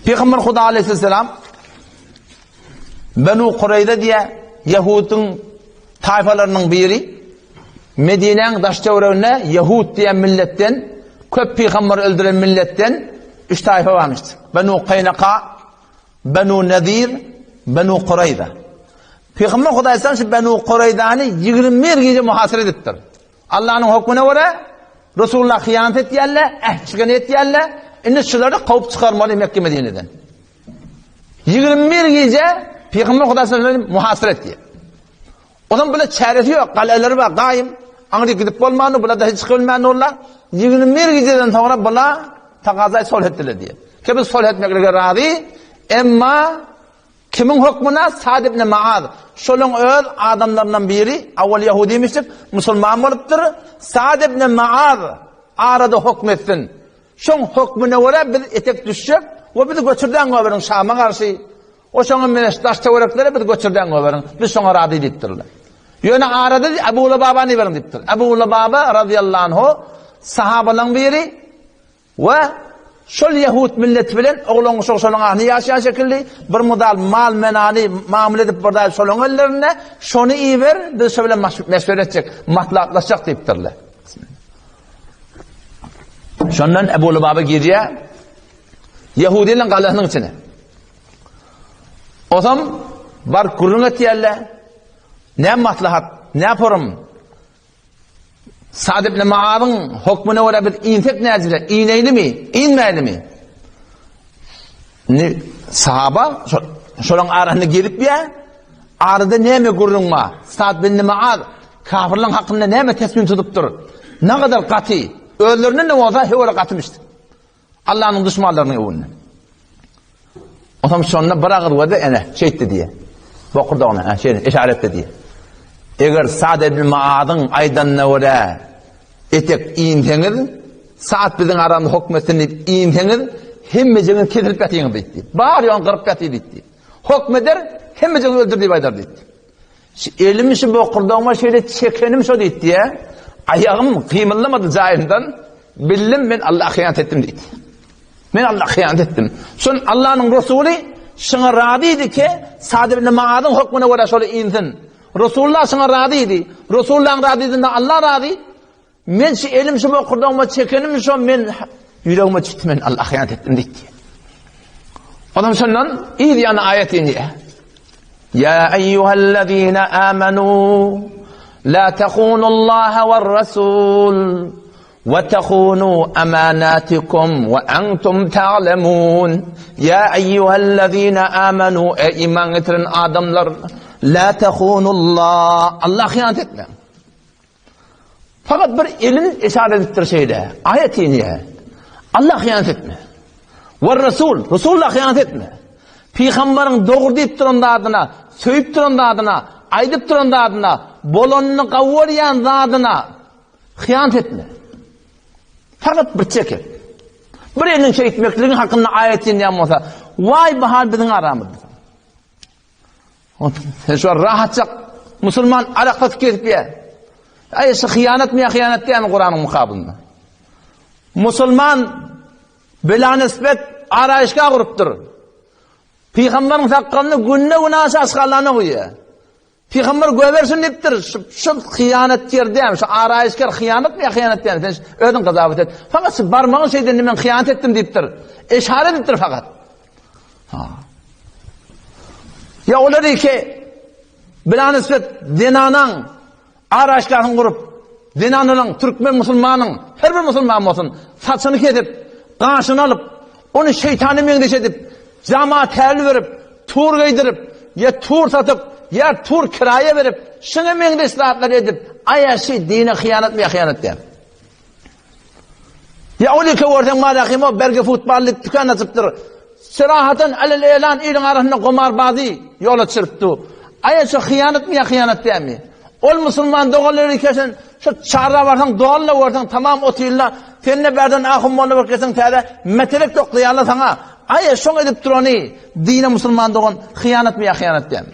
Peygamber Huda aleyhisselam Benu Kureyda diye Yahud'un tayfalarının biri Medine'nin daş çevrevine Yahud diye milletten köp peygamber öldüren milletten 3 tayfa varmıştı. Benu Kaynaka, Benu Nedir, Benu Kureyda. Peygamber Huda aleyhisselam Benu Kureyda'nı 21 gece muhasır ediptir. Allah'ın hükmüne göre Resulullah hıyanet ettiyerler, çıkan ettiyerler, indi şuları kovup çıkarmalı Mekke Medine'den. 21 gece Peygamber Huda aleyhisselam muhasır etti. O zaman böyle çaresi yok, kaleleri var, daim. Anı gidip olmanı, bula da hiç çıkılmayan olurlar. 21 geceden sonra bula takazayı sol ettiler diye. Ki biz sol etmekle razı, ama kimin hükmüne? Sa'd ibn Mu'az. Şolun öl adamlarından biri, avval Yahudiymiştir, Müslüman oluptur. Sa'd ibn Mu'az arada hükmetsin. Şon hükmüne göre biz etek düşecek ve bizi götürden göverin Şam'a karşı. O şonun meneştaş teorekleri bizi götürden göverin. Biz şona razı ediptirler. Yöne arada Ebu Lubaba'nı verin diptir. Ebu Lubaba radıyallahu anhu sahabalan biri ve şol Yahud milleti bilen oğlun şolun ahni yaşayan şekilde bir modal mal menani mamule edip burada şolun ellerine şonu iyi ver biz şöyle meşveret edecek, matlaklaşacak diptirler. Şondan Ebu Lubaba giriyor Yahudi'nin kalesinin içine. O zaman var kurun etiyerler. Ne maslahat, ne yaparım? Sa'd ibn Mu'az'ın hükmüne göre bir insek nezile, iğneyli mi, inmeyli mi? Sahaba, şolun arasına gelip ya, arada ne mi kurun ma? Sa'd ibn Mu'az, kafirlerin hakkında ne mi teslim tutup ne kadar katı, öllerinin ne olsa öyle katmıştı. Allah'ın düşmanlarının evine. O zaman sonra bırakır ve de şeytti diye. Bokurda ona, işaretti diye. Eğer Sa'd ibn Mu'az'ın aydanına göre etek iğinteniz, Sa'd bizim aramda hükmetini iğinteniz, hemmecinin kesilip yatıyını bitti. Bağır yon kırıp yatıyı bitti. Hükmeder, hemmecinin öldürdüğü baydar bitti. Elim işi bokurda ona şöyle çekenim şu bitti ya. Ayağım kıyımlamadı zahirinden, bildim ben Allah'a hıyanet ettim dedi. Ben Allah'a hıyanet ettim. Son Allah'ın Resulü şuna radiydi ki Sa'd ibn Mu'az'ın hükmüne göre şöyle iğintin. Resulullah sana radiydi. Resulullah'ın radiydiğinde Allah radi. Men şu elim şu okurdağıma çekenim şu men yüreğime çıktı men Allah hıyanet ettim dedi. Adam senden iyi diyen ayet iniyor. Ya eyyühellezine amenu la tehunullaha ve resul ve tehunu emanatikum ve entum ta'lemun. Ya eyyühellezine amenu ey iman getiren adamlar la tehunullah Allah hıyanet etme. Fakat bir elin işaret ettir şeyde. Ayet iniye. Allah hıyanet etme. Ve Resul. Resulullah hıyanet etme. Peygamberin doğru deyip duran da adına, söyüp duran da adına, aydıp duran da adına, bolonunu kavurayan da adına hıyanet etme. Fakat bir çekil. Bir elin şey etmekliğin hakkında ayet iniye olsa vay bahar bizim aramızda. Şu rahatça Müslüman alakat kirpiye. Ayısı hıyanet mi ya hıyanet diye mi Kur'an'ın mukabilinde? Müslüman bila nispet arayışka kuruptur. Peygamberin sakalını günne günahı askallarına koyuyor. Peygamber göversin deyiptir. Şu hıyanet diye mi? Şu arayışkar hıyanet mi ya hıyanet diye mi? Ödün kazabet et. Fakat siz barmağın şeyden ben hıyanet ettim deyiptir. İşaret ettir fakat. Ya oları ki bila nispet dinanan araçlarını kurup dinanının, Türkmen Müslümanın her bir Müslüman olsun saçını kesip, karşını alıp onu şeytanı mendeş edip cemaat terli verip, tur kaydırıp ya tur satıp ya tur kiraya verip şunu mendeş rahatlar edip ayaşı dine hıyanet mi ya hıyanet der. Ya oları ki ortadan malakim o belki futbollu dükkan açıptır. Sırahaten alel elan ilin arasında kumarbazı yola çırptı. Ayaşı hıyanet mi ya hıyanet der mi? Ol Müslüman doğalları kesin şu çağrıda varsan doğalla varsan tamam otuyla seninle berden ahım molla varkesin tere metelek toklayarla sana aya şun edip durani dine Müslüman doğan hıyanet mi ya hıyanet der mi?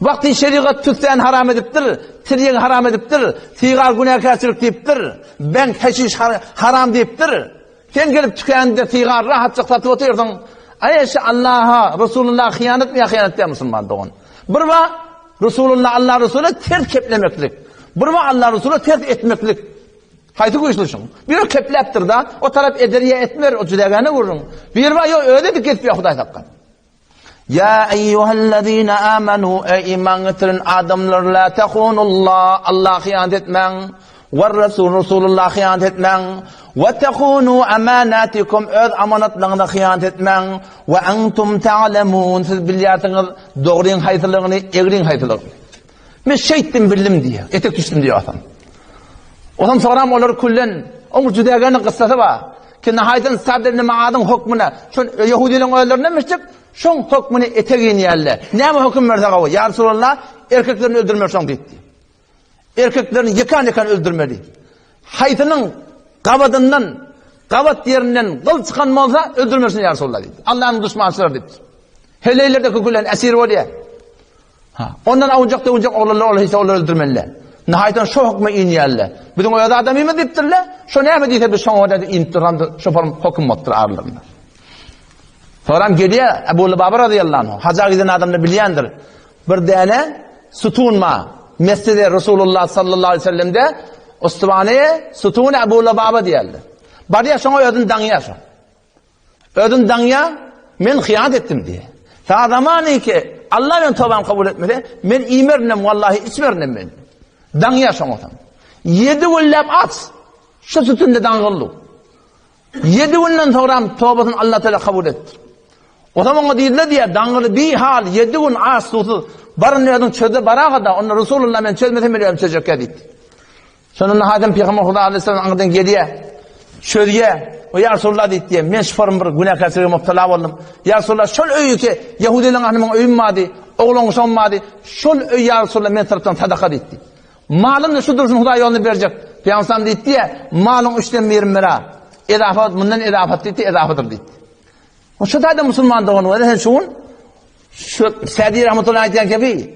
Vakti şeriat tütten haram ediptir, tiryen haram ediptir, sigar günahkarçılık deyiptir, ben keşiş haram deyiptir. Sen gelip tükende sigar rahatça satıp oturuyorsun, Ayşe Allah'a, Resulullah hıyanet mi ya hıyanet diye Müslüman doğun. Burma Resulullah Allah Resulü ters keplemeklik. Burma Allah Resulü ters etmeklik. Haydi koyuşlusun. Bir kepleptir da o taraf ederiye etmer o cüdegane vurun. Bir var yok öyle de gitmiyor Huday takkan. Ya eyyühellezine amenu ey iman getirin adamlar la tehunullah Allah hıyanet etmen. Ve Resulullah hıyanet etmen. Ve tehunu emanatikum öz amanatlarına hıyanet etmen. Ve entum ta'lemun siz bilyatınız doğruyun haytılığını egrin haytılığını. Men şeyttim bildim diye. Etek düştüm diyor adam. Ondan sonra onlar kullen o cüdegane kıssası var. Ki nihayeten Sa'd ibn Muaz'ın hükmüne şu Yahudilerin oylarına müşrik şun hükmünü eteğin yerle. Ne mi hüküm verdi o? Ya Resulullah erkeklerini öldürmüyorsan dedi. Erkeklerini yıkan öldürmedi. Haytının kavat yerinden kıl çıkan olsa öldürmüyorsun ya Resulullah dedi. Allah'ın düşmanıdır dedi. Heleylerdeki kullen esir var ya. Ondan avuncak oğulları olursa onları öldürmeliler. Nihayeten şu hükmü iniyerler. Bütün o yada adamı mı deyiptirler? Şu ne mi deyip biz şuna orada intiramda şu form hüküm ottur ağırlarında. Sonra geliyor Ebu Lubaba radıyallahu anh. Hacca giden adamını bilyendir. Bir tane sütunma mescid-i Resulullah sallallahu aleyhi ve sellem'de Osmanlı'ya sütun-u Ebu Lubaba diyerler. Bariye şuna ödün danya şu. Ödün danya men hıyanet ettim diye. Ta zamanı ki Allah ben tövbem kabul etmedi. Men imernem vallahi içmernem ben. Danya şuna tam. 7 güllep at. Şu sütünde dangıldı. 7 günden sonra tövbesini Allah Teala kabul etti. O zaman o değil diye dangılı bir hal 7 gün az tutu barın nedin çöde barağa da onu Resulullah men çözmesem bile çözecek dedi. Sonra nihayeten Peygamber Huda Aleyhisselam anıdan geliyor. Çölge o ya Resulullah dedi. Men şifarım bir günah kasırı muhtala oldum. Ya Resulullah şol öykü ki Yahudilerin hanımın öyünmadi, oğlun sonmadi. Şol öy ya Resulullah men taraftan sadaka dedi. Malın şu dursun Huda yolunu verecek. Peygamber dedi ya malın 3'ten 1 lira. Edafat bundan edafat dedi, edafattır dedi. O şu da Müslüman doğan var. Sen şun şu Sadi rahmetullahi diyen gibi.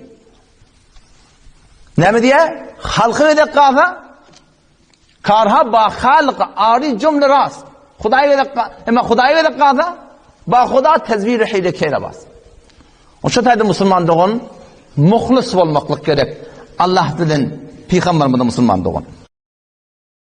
Ne mi diye? Halkı ve kafa karha ba halq ari cümle ras. Huday ve ama Huday ve kafa ba Huda tezvir hile kere bas. O şu da Müslüman doğan muhlis olmaklık gerek. Allah dilin peygamberimiz Müslüman doğan.